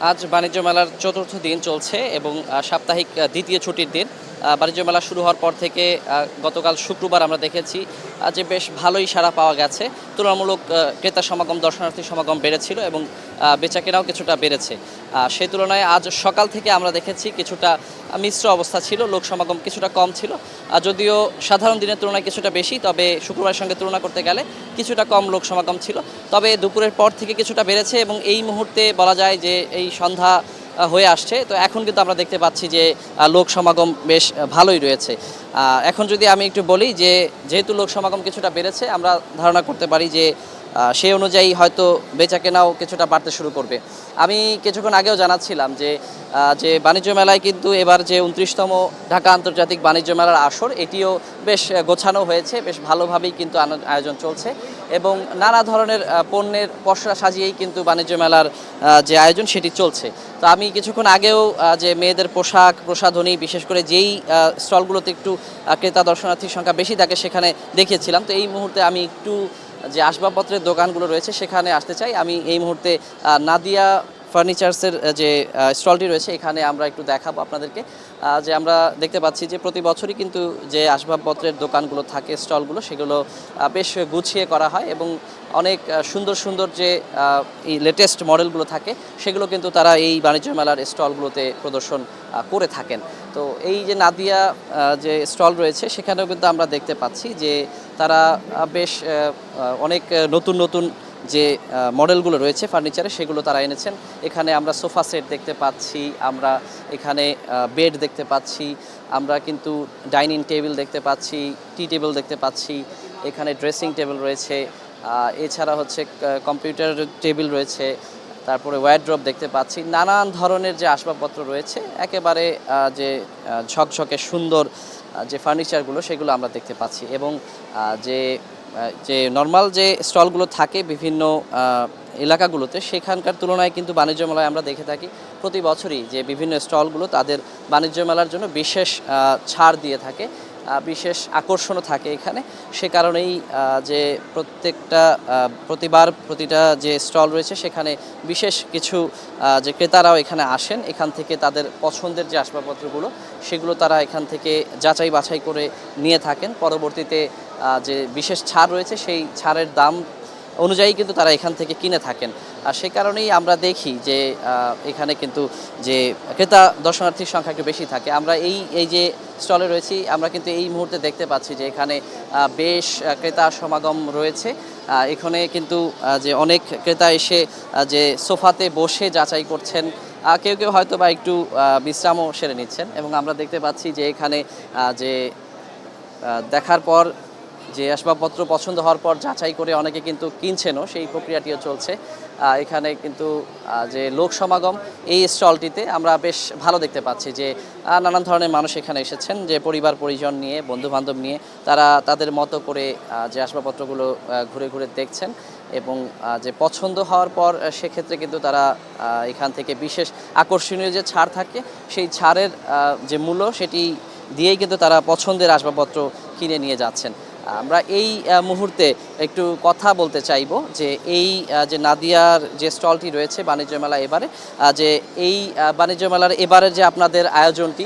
আজ বাণিজ্য মেলার চতুর্থ দিন চলছে এবং সাপ্তাহিক দ্বিতীয় ছুটির দিন। বাণিজ্য মেলা শুরু হওয়ার পর থেকে গতকাল শুক্রবার আমরা দেখেছি যে বেশ ভালোই সাড়া পাওয়া গেছে। তুলনামূলক ক্রেতা সমাগম, দর্শনার্থী সমাগম বেড়েছিল এবং বেচাকেনাও কিছুটা বেড়েছে। সেই তুলনায় আজ সকাল থেকে আমরা দেখেছি কিছুটা মিশ্র অবস্থা ছিল, লোক সমাগম কিছুটা কম ছিল। যদিও সাধারণ দিনের তুলনায় কিছুটা বেশি, তবে শুক্রবারের সঙ্গে তুলনা করতে গেলে কিছুটা কম লোক সমাগম ছিল। তবে দুপুরের পর থেকে কিছুটা বেড়েছে এবং এই মুহূর্তে বলা যায় যে এই সন্ধ্যা হয়ে আসছে, তো এখন কিন্তু আমরা দেখতে পাচ্ছি যে লোক সমাগম বেশ ভালোই রয়েছে। এখন যদি আমি একটু বলি যে যেহেতু লোক সমাগম কিছুটা বেড়েছে, আমরা ধারণা করতে পারি যে সেই অনুযায়ী হয়তো বেচাকেনাও কিছুটা বাড়তে শুরু করবে। আমি কিছুক্ষণ আগেও জানাচ্ছিলাম যে যে বাণিজ্য মেলায় কিন্তু এবার যে 29তম ঢাকা আন্তর্জাতিক বাণিজ্য মেলার আসর, এটিও বেশ গোছানো হয়েছে, বেশ ভালোভাবেই কিন্তু আয়োজন চলছে এবং নানা ধরনের পণ্যের পসরা সাজিয়েই কিন্তু বাণিজ্য মেলার যে আয়োজন সেটি চলছে। তো আমি কিছুক্ষণ আগেও যে মেয়েদের পোশাক প্রসাধনী, বিশেষ করে যেই স্টলগুলোতে একটু ক্রেতা দর্শনার্থীর সংখ্যা বেশি থাকে সেখানে দেখিয়েছিলাম। তো এই মুহূর্তে আমি একটু যে আসবাবপত্রের দোকানগুলো রয়েছে সেখানে আসতে চাই। আমি এই মুহূর্তে নাদিয়া ফার্নিচার্সের যে স্টলটি রয়েছে এখানে আমরা একটু দেখাবো আপনাদেরকে। যে আমরা দেখতে পাচ্ছি যে প্রতি বছরই কিন্তু যে আসবাবপত্রের দোকানগুলো থাকে, স্টলগুলো, সেগুলো বেশ গুছিয়ে করা হয় এবং অনেক সুন্দর সুন্দর যে এই লেটেস্ট মডেলগুলো থাকে সেগুলো কিন্তু তারা এই বাণিজ্য মেলার স্টলগুলোতে প্রদর্শন করে থাকেন। তো এই যে নাদিয়া যে স্টল রয়েছে সেখানেও কিন্তু আমরা দেখতে পাচ্ছি যে তারা বেশ অনেক নতুন নতুন যে মডেলগুলো রয়েছে ফার্নিচারে সেগুলো তারা এনেছেন। এখানে আমরা সোফা সেট দেখতে পাচ্ছি, আমরা এখানে বেড দেখতে পাচ্ছি, আমরা কিন্তু ডাইনিং টেবিল দেখতে পাচ্ছি, টি টেবিল দেখতে পাচ্ছি, এখানে ড্রেসিং টেবিল রয়েছে, এছাড়া হচ্ছে কম্পিউটার টেবিল রয়েছে, তারপরে ওয়ারড্রপ দেখতে পাচ্ছি। নানান ধরনের যে আসবাবপত্র রয়েছে, একেবারে যে ঝকঝকে সুন্দর যে ফার্নিচারগুলো সেগুলো আমরা দেখতে পাচ্ছি এবং যে যে নর্মাল যে স্টলগুলো থাকে বিভিন্ন এলাকাগুলোতে সেখানকার তুলনায় কিন্তু বাণিজ্য মেলায় আমরা দেখে থাকি প্রতি বছরই যে বিভিন্ন স্টলগুলো তাদের বাণিজ্য মেলার জন্য বিশেষ ছাড় দিয়ে থাকে, বিশেষ আকর্ষণও থাকে এখানে। সে কারণেই যে প্রতিটা যে স্টল রয়েছে সেখানে বিশেষ কিছু যে ক্রেতারাও এখানে আসেন, এখান থেকে তাদের পছন্দের যে আসবাবপত্রগুলো সেগুলো তারা এখান থেকে যাচাই বাছাই করে নিয়ে থাকেন। পরবর্তীতে যে বিশেষ ছাড় রয়েছে সেই ছাড়ের দাম অনুযায়ী কিন্তু তারা এখান থেকে কিনে থাকেন। আর সে কারণেই আমরা দেখি যে এখানে কিন্তু যে ক্রেতা দর্শনার্থীর সংখ্যা একটু বেশি থাকে। আমরা এই যে স্টলে রয়েছি আমরা কিন্তু এই মুহূর্তে দেখতে পাচ্ছি যে এখানে বেশ ক্রেতা সমাগম রয়েছে। এখানে কিন্তু যে অনেক ক্রেতা এসে যে সোফাতে বসে যাচাই করছেন, কেউ কেউ হয়তো বা একটু বিশ্রামও সেরে নিচ্ছেন এবং আমরা দেখতে পাচ্ছি যে এখানে যে দেখার পর যে আসবাবপত্র পছন্দ হওয়ার পর যাচাই করে অনেকে কিন্তু কিনছেনও, সেই প্রক্রিয়াটিও চলছে। এখানে কিন্তু যে লোক সমাগম এই স্টলটিতে আমরা বেশ ভালো দেখতে পাচ্ছি যে নানান ধরনের মানুষ এখানে এসেছেন, যে পরিবার পরিজন নিয়ে, বন্ধুবান্ধব নিয়ে তারা তাদের মতো করে যে আসবাবপত্রগুলো ঘুরে ঘুরে দেখছেন এবং যে পছন্দ হওয়ার পর সেক্ষেত্রে কিন্তু তারা এখান থেকে বিশেষ আকর্ষণীয় যে ছাড় থাকে সেই ছাড়ের যে মূল্য সেটি দিয়েই কিন্তু তারা পছন্দের আসবাবপত্র কিনে নিয়ে যাচ্ছেন। আমরা এই মুহূর্তে একটু কথা বলতে চাইব যে এই যে নাদিয়ার যে স্টলটি রয়েছে বাণিজ্য মেলা এবারে, যে এই বাণিজ্য মেলার এবারের যে আপনাদের আয়োজনটি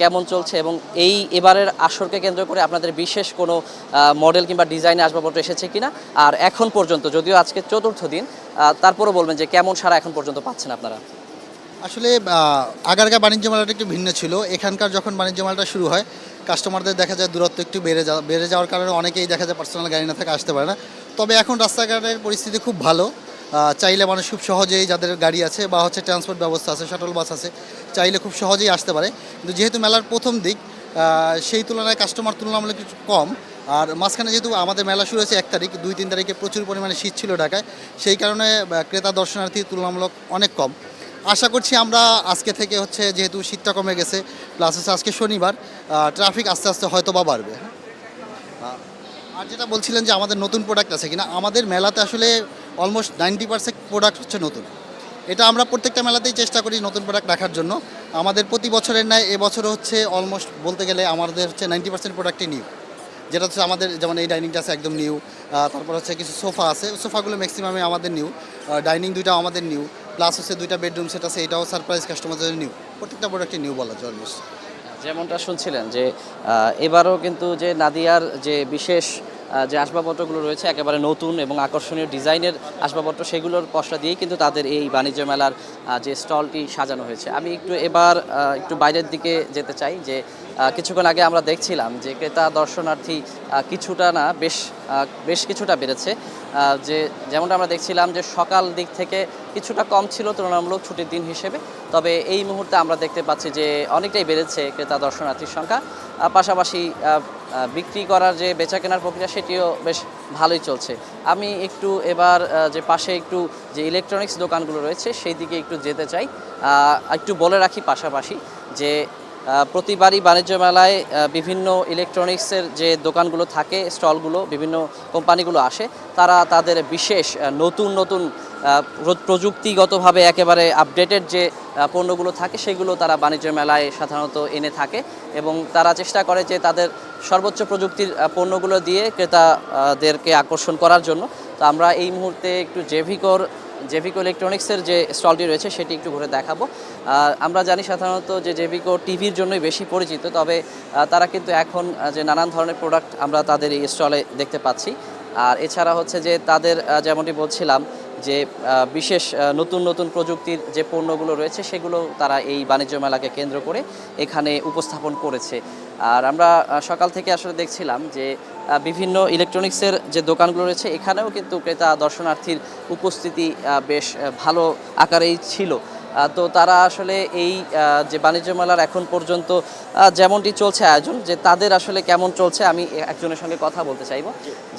কেমন চলছে এবং এই এবারের আসরকে কেন্দ্র করে আপনাদের বিশেষ কোনো মডেল কিংবা ডিজাইনে আসবাবপত্র এসেছে কিনা, আর এখন পর্যন্ত, যদিও আজকে চতুর্থ দিন, তারপরও বলবেন যে কেমন সারা এখন পর্যন্ত পাচ্ছেন আপনারা। আসলে আগেরকার বাণিজ্য মেলাটা একটু ভিন্ন ছিল। এখানকার যখন বাণিজ্য মেলাটা শুরু হয় কাস্টমারদের দেখা যায় দূরত্ব একটু বেড়ে যাওয়ার কারণে অনেকেই দেখা যায় পার্সোনাল গাড়ি না থাকে আসতে পারে না। তবে এখন রাস্তাঘাটের পরিস্থিতি খুব ভালো, চাইলে মানুষ খুব সহজেই, যাদের গাড়ি আছে বা হচ্ছে ট্রান্সপোর্ট ব্যবস্থা আছে, শাটল বাস আছে, চাইলে খুব সহজেই আসতে পারে। কিন্তু যেহেতু মেলার প্রথম দিক সেই তুলনায় কাস্টমার তুলনামূলক কিছু কম। আর মাঝখানে যেহেতু আমাদের মেলা শুরু হয়েছে 1 তারিখ, 2-3 তারিখে প্রচুর পরিমাণে শীত ছিল ঢাকায়, সেই কারণে ক্রেতা দর্শনার্থী তুলনামূলক অনেক কম। আশা করছি আমরা আজকে থেকে হচ্ছে, যেহেতু শীতটা কমে গেছে, প্লাস হচ্ছে আজকে শনিবার, ট্রাফিক আস্তে আস্তে হয়তো বা বাড়বে। আর যেটা বলছিলেন যে আমাদের নতুন প্রোডাক্ট আছে কিনা, আমাদের মেলাতে আসলে অলমোস্ট 90% প্রোডাক্ট হচ্ছে নতুন। এটা আমরা প্রত্যেকটা মেলাতেই চেষ্টা করি নতুন প্রোডাক্ট রাখার জন্য। আমাদের প্রতি বছরের ন্যায় এবছরও হচ্ছে অলমোস্ট বলতে গেলে আমাদের হচ্ছে 90% প্রোডাক্টই নিউ। যেটা হচ্ছে আমাদের, যেমন এই ডাইনিংটা আছে একদম নিউ, তারপর হচ্ছে কিছু সোফা আছে, সোফাগুলো ম্যাক্সিমামে আমাদের নিউ, ডাইনিং দুইটাও আমাদের নিউ, প্লাস হচ্ছে 2টা বেডরুম সেট আছে, এটাও সারপ্রাইজ কাস্টমারদের নিউ, প্রত্যেকটা প্রোডাক্টই নিউ বলা যায় অলমোস্ট। যেমনটা শুনছিলেন যে এবারও কিন্তু যে নাদিয়ার যে বিশেষ যে আসবাবপত্রগুলো রয়েছে একেবারে নতুন এবং আকর্ষণীয় ডিজাইনের আসবাবপত্র, সেগুলোর পসরা দিয়েই কিন্তু তাদের এই বাণিজ্য মেলার যে স্টলটি সাজানো হয়েছে। আমি একটু এবার একটু বাইরের দিকে যেতে চাই, যে কিছুক্ষণ আগে আমরা দেখছিলাম যে ক্রেতা দর্শনার্থী কিছুটা না বেশ কিছুটা বেড়েছে। যে যেমনটা আমরা দেখছিলাম যে সকাল দিক থেকে কিছুটা কম ছিল তুলনামূলক ছুটির দিন হিসেবে, তবে এই মুহূর্তে আমরা দেখতে পাচ্ছি যে অনেকটাই বেড়েছে ক্রেতা দর্শনার্থীর সংখ্যা। পাশাপাশি বিক্রি করার যে বেচা কেনার প্রক্রিয়া সেটিও বেশ ভালোই চলছে। আমি একটু এবার যে পাশে একটু যে ইলেকট্রনিক্স দোকানগুলো রয়েছে সেই দিকে একটু যেতে চাই। একটু বলে রাখি পাশাপাশি যে প্রতিবারই বাণিজ্য মেলায় বিভিন্ন ইলেকট্রনিক্সের যে দোকানগুলো থাকে, স্টলগুলো, বিভিন্ন কোম্পানিগুলো আসে, তারা তাদের বিশেষ নতুন নতুন প্রযুক্তিগতভাবে একেবারে আপডেটেড যে পণ্যগুলো থাকে সেগুলো তারা বাণিজ্য মেলায় সাধারণত এনে থাকে এবং তারা চেষ্টা করে যে তাদের সর্বোচ্চ প্রযুক্তির পণ্যগুলো দিয়ে ক্রেতাদেরকে আকর্ষণ করার জন্য। তো আমরা এই মুহূর্তে একটু জেভিকো ইলেকট্রনিক্সের যে স্টলটি রয়েছে সেটি একটু ঘুরে দেখাবো। আমরা জানি সাধারণত যে জেভিকো টিভির জন্যই বেশি পরিচিত, তবে তারা কিন্তু এখন যে নানান ধরনের প্রোডাক্ট আমরা তাদের এই স্টলে দেখতে পাচ্ছি। আর এছাড়া হচ্ছে যে তাদের যেমনটি বলছিলাম যে বিশেষ নতুন নতুন প্রযুক্তির যে পণ্যগুলো রয়েছে সেগুলো তারা এই বাণিজ্য মেলাকে কেন্দ্র করে এখানে উপস্থাপন করেছে। আর আমরা সকাল থেকে আসলে দেখছিলাম যে বিভিন্ন ইলেকট্রনিক্সের যে দোকানগুলো রয়েছে এখানেও কিন্তু ক্রেতা দর্শনার্থীর উপস্থিতি বেশ ভালো আকারেই ছিল। তো তারা আসলে এই যে বাণিজ্য মেলার এখন পর্যন্ত যেমনটি চলছে আয়োজন, যে তাদের আসলে কেমন চলছে, আমি একজনের সঙ্গে কথা বলতে চাইবো।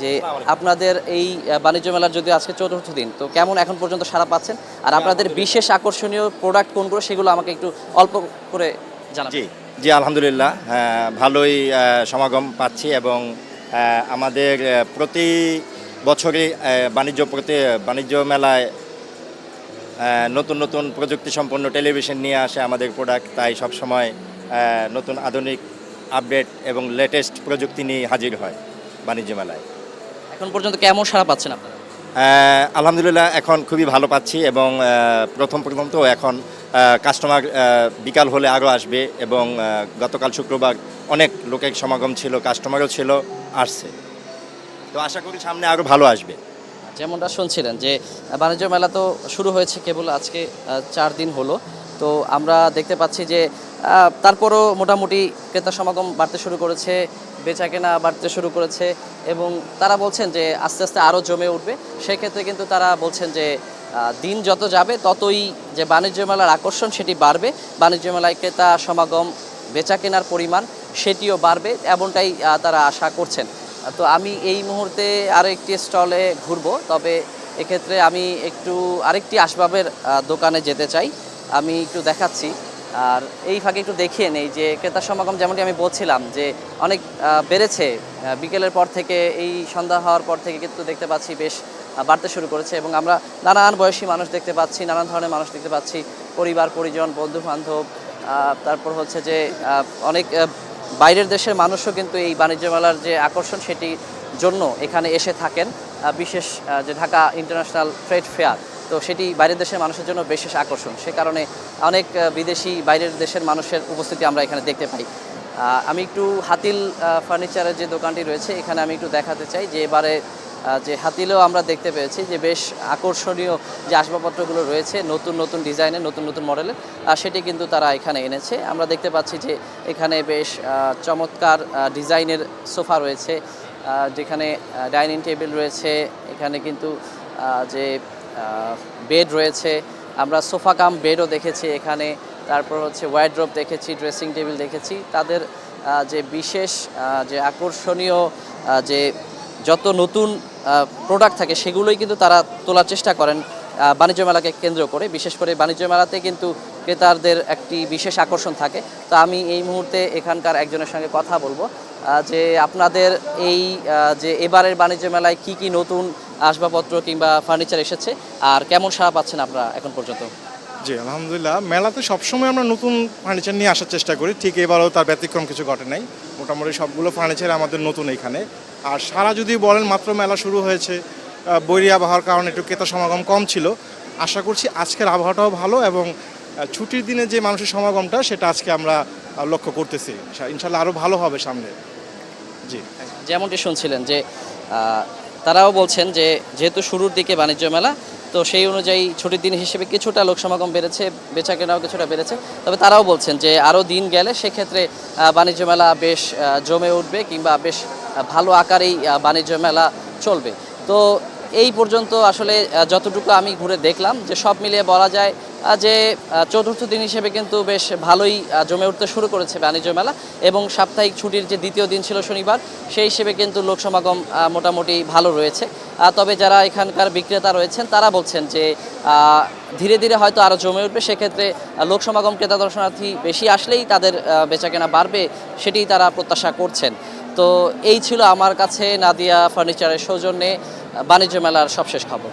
যে আপনাদের এই বাণিজ্য মেলার যদি আজকে 4র্থ দিন, তো কেমন এখন পর্যন্ত সাড়া পাচ্ছেন, আর আপনাদের বিশেষ আকর্ষণীয় প্রোডাক্ট কোনগুলো সেগুলো আমাকে একটু অল্প করে জানাবেন। জি জি, আলহামদুলিল্লাহ ভালোই সমাগম পাচ্ছি এবং আমাদের প্রতি বছরই বাণিজ্য মেলায় নতুন নতুন প্রযুক্তি সম্পন্ন টেলিভিশন নিয়ে আসে আমাদের প্রোডাক্ট, তাই সবসময় নতুন আধুনিক আপডেট এবং লেটেস্ট প্রযুক্তি নিয়ে হাজির হয় বাণিজ্য মেলায়। এখন পর্যন্ত কেমন সাড়া পাচ্ছেন আপনারা? আলহামদুলিল্লাহ এখন খুবই ভালো পাচ্ছি এবং প্রথম তো এখন কাস্টমার বিকাল হলে আরও আসবে এবং গতকাল শুক্রবার অনেক লোকের সমাগম ছিল, কাস্টমারও ছিল, আসছে, তো আশা করি সামনে আরও ভালো আসবে। যেমনটা শুনছিলেন যে বাণিজ্য মেলা তো শুরু হয়েছে কেবল আজকে 4 দিন হলো, তো আমরা দেখতে পাচ্ছি যে তারপরও মোটামুটি ক্রেতা সমাগম বাড়তে শুরু করেছে, বেচা কেনা বাড়তে শুরু করেছে এবং তারা বলছেন যে আস্তে আস্তে আরও জমে উঠবে। সেক্ষেত্রে কিন্তু তারা বলছেন যে দিন যত যাবে ততই যে বাণিজ্য মেলার আকর্ষণ সেটি বাড়বে, বাণিজ্য মেলায় ক্রেতা সমাগম, বেচা কেনার পরিমাণ সেটিও বাড়বে, এমনটাই তারা আশা করছেন। তো আমি এই মুহূর্তে আরও একটি স্টলে ঘুরবো, তবে এক্ষেত্রে আমি একটু আরেকটি আসবাবের দোকানে যেতে চাই, আমি একটু দেখাচ্ছি। আর এই ফাঁকে একটু দেখিয়ে নেই যে ক্রেতা সমাগম যেমনটি আমি বলছিলাম যে অনেক বেড়েছে বিকেলের পর থেকে, এই সন্ধ্যা হওয়ার পর থেকে কিন্তু দেখতে পাচ্ছি বেশ বাড়তে শুরু করেছে এবং আমরা নানান বয়সী মানুষ দেখতে পাচ্ছি, নানান ধরনের মানুষ দেখতে পাচ্ছি, পরিবার পরিজন, বন্ধু বান্ধব, তারপর হচ্ছে যে অনেক বাইরের দেশের মানুষও কিন্তু এই বাণিজ্য মেলার যে আকর্ষণ সেটির জন্য এখানে এসে থাকেন। বিশেষ যে ঢাকা ইন্টারন্যাশনাল ট্রেড ফেয়ার, তো সেটি বাইরের দেশের মানুষের জন্য বিশেষ আকর্ষণ, সে কারণে অনেক বিদেশি বাইরের দেশের মানুষের উপস্থিতি আমরা এখানে দেখতে পাই। আমি একটু হাতিল ফার্নিচারের যে দোকানটি রয়েছে এখানে আমি একটু দেখাতে চাই যে এবারে যে হাতিলেও আমরা দেখতে পেয়েছি যে বেশ আকর্ষণীয় যে আসবাবপত্রগুলো রয়েছে নতুন নতুন ডিজাইনের, নতুন নতুন মডেলের, সেটি কিন্তু তারা এখানে এনেছে। আমরা দেখতে পাচ্ছি যে এখানে বেশ চমৎকার ডিজাইনের সোফা রয়েছে, যেখানে ডাইনিং টেবিল রয়েছে, এখানে কিন্তু যে বেড রয়েছে, আমরা সোফা কাম বেডও দেখেছি এখানে, তারপর হচ্ছে ওয়ার্ড্রোব দেখেছি, ড্রেসিং টেবিল দেখেছি। তাদের যে বিশেষ যে আকর্ষণীয় যে যত নতুন প্রোডাক্ট থাকে সেগুলোই কিন্তু তারা তোলার চেষ্টা করেন বাণিজ্য মেলাকে কেন্দ্র করে। বিশেষ করে বাণিজ্য মেলাতে কিন্তু ক্রেতাদের একটি বিশেষ আকর্ষণ থাকে। তো আমি এই মুহূর্তে এখানকার একজনের সঙ্গে কথা বলবো যে আপনাদের এই যে এবারের বাণিজ্য মেলায় কি কি নতুন আসবাবপত্র কিংবা ফার্নিচার এসেছে আর কেমন সাড়া পাচ্ছেন আপনারা এখন পর্যন্ত? জি আলহামদুলিল্লাহ, মেলাতে সবসময় আমরা নতুন ফার্নিচার নিয়ে আসার চেষ্টা করি, ঠিক এবারেও তার ব্যতিক্রম কিছু ঘটে নাই। মোটামুটি সবগুলো ফার্নিচার আমাদের নতুন এখানে। আর সারা যদি বলেন মাত্র মেলা শুরু হয়েছে, বৈরী আবহাওয়ার কারণে একটু ক্রেতা সমাগম কম ছিল, আশা করছি আজকের আবহাওয়াটাও ভালো এবং ছুটির দিনে যে মানুষের সমাগমটা সেটা আজকে আমরা লক্ষ্য করতেছি। ইনশাল্লাহ আরও ভালো হবে সামনে। জি, যেমনটি শুনছিলেন যে তারাও বলছেন যে যেহেতু শুরুর দিকে বাণিজ্য মেলা, তো সেই অনুযায়ী ছুটির দিন হিসেবে কিছুটা লোক সমাগম বেড়েছে, বেচাকেনাও কিছুটা বেড়েছে। তবে তারাও বলছেন যে আরও দিন গেলে সেক্ষেত্রে বাণিজ্য মেলা বেশ জমে উঠবে কিংবা বেশ ভালো আকারেই বাণিজ্য মেলা চলবে। তো এই পর্যন্ত আসলে যতটুকু আমি ঘুরে দেখলাম যে সব মিলিয়ে বলা যায় যে চতুর্থ দিন হিসেবে কিন্তু বেশ ভালোই জমে উঠতে শুরু করেছে বাণিজ্য মেলা, এবং সাপ্তাহিক ছুটির যে দ্বিতীয় দিন ছিল শনিবার, সেই হিসেবে কিন্তু লোক সমাগম মোটামুটি ভালো রয়েছে। তবে যারা এখানকার বিক্রেতা রয়েছেন তারা বলছেন যে ধীরে ধীরে হয়তো আরও জমে উঠবে, সেক্ষেত্রে লোক সমাগম ক্রেতা দর্শনার্থী বেশি আসলেই তাদের বেচাকেনা বাড়বে, সেটি তারা প্রত্যাশা করছেন। তো এই ছিল আমার কাছে নাদিয়া ফার্নিচারের সৌজন্যে বাণিজ্য মেলার সবশেষ খবর।